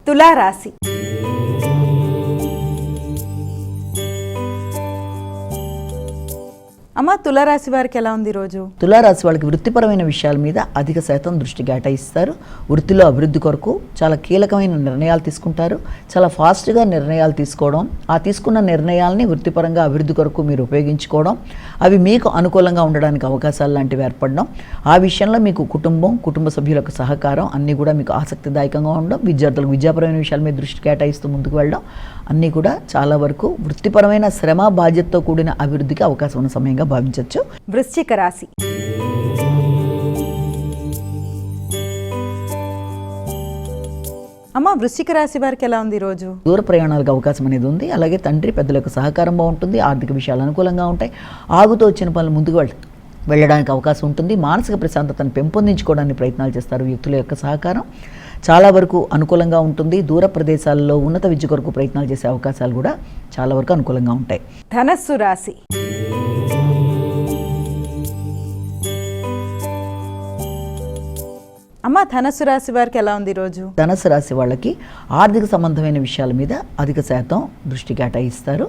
తులారాశి. అమ్మ, తులారాశి వారికి ఎలా ఉంది ఈరోజు? తులారాశి వాళ్ళకి వృత్తిపరమైన విషయాల మీద అధిక శాతం దృష్టి కేటాయిస్తారు. వృత్తిలో అభివృద్ధి కొరకు చాలా కీలకమైన నిర్ణయాలు తీసుకుంటారు. చాలా ఫాస్ట్గా నిర్ణయాలు తీసుకోవడం, ఆ తీసుకున్న నిర్ణయాలని వృత్తిపరంగా అభివృద్ధి కొరకు మీరు ఉపయోగించుకోవడం, అవి మీకు అనుకూలంగా ఉండడానికి అవకాశాలు లాంటివి ఏర్పడడం, ఆ విషయంలో మీకు కుటుంబ సభ్యులకు సహకారం అన్నీ కూడా మీకు ఆసక్తిదాయకంగా ఉండడం, విద్యార్థులకు విద్యాపరమైన విషయాల మీద దృష్టి కేటాయిస్తూ ముందుకు వెళ్ళడం, అన్నీ కూడా చాలా వరకు వృత్తిపరమైన శ్రమ బాధ్యతతో కూడిన అభివృద్ధికి అవకాశం ఉన్న సమయంగా భావించవచ్చు. వృశ్చిక రాశి. అమ్మ, వృశ్చిక రాశి వారికి ఎలా ఉంది ఈరోజు? దూర ప్రయాణాలకు అవకాశం అనేది ఉంది. అలాగే తండ్రి పెద్దలకు సహకారం బాగుంటుంది. ఆర్థిక విషయాలు అనుకూలంగా ఉంటాయి. ఆగుతూ వచ్చిన పనులు ముందుకు వెళ్ళడానికి అవకాశం ఉంటుంది. మానసిక ప్రశాంతతను పెంపొందించుకోవడానికి ప్రయత్నాలు చేస్తారు. వ్యక్తుల యొక్క సహకారం చాలా వరకు అనుకూలంగా ఉంటుంది. దూర ప్రదేశాల్లో ఉన్నత విద్య కొరకు ప్రయత్నాలు చేసే అవకాశాలు కూడా చాలా వరకు అనుకూలంగా ఉంటాయి. ధనస్సు రాశి. అమ్మ, ధనస్సు రాశి వారికి ఎలా ఉంది ఈరోజు? ధనస్సు రాశి వాళ్ళకి ఆర్థిక సంబంధమైన విషయాల మీద అధిక శాతం దృష్టి కేటాయిస్తారు.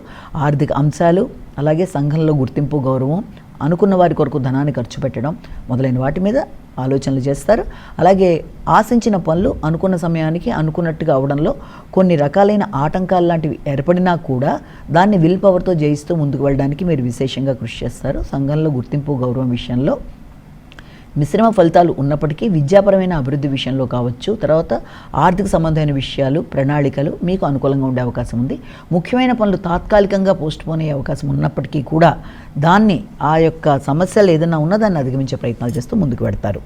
ఆర్థిక అంశాలు, అలాగే సంఘంలో గుర్తింపు, గౌరవం, అనుకున్న వారి కొరకు ధనాన్ని ఖర్చు పెట్టడం మొదలైన వాటి మీద ఆలోచనలు చేస్తారు. అలాగే ఆశించిన పనులు అనుకున్న సమయానికి అనుకున్నట్టుగా అవడంలో కొన్ని రకాలైన ఆటంకాలు లాంటివి ఏర్పడినా కూడా దాన్ని విల్ పవర్తో జయిస్తూ ముందుకు వెళ్ళడానికి మీరు విశేషంగా కృషి చేస్తారు. సంఘంలో గుర్తింపు, గౌరవం విషయంలో మిశ్రమ ఫలితాలు ఉన్నప్పటికీ విద్యాపరమైన అభివృద్ధి విషయంలో కావచ్చు, తర్వాత ఆర్థిక సంబంధమైన విషయాలు, ప్రణాళికలు మీకు అనుకూలంగా ఉండే అవకాశం ఉంది. ముఖ్యమైన పనులు తాత్కాలికంగా పోస్ట్పోన్ అయ్యే అవకాశం ఉన్నప్పటికీ కూడా దాన్ని ఆ యొక్క సమస్యలు ఏదైనా ఉన్నదాన్ని అధిగమించే ప్రయత్నాలు చేస్తూ ముందుకు పెడతారు.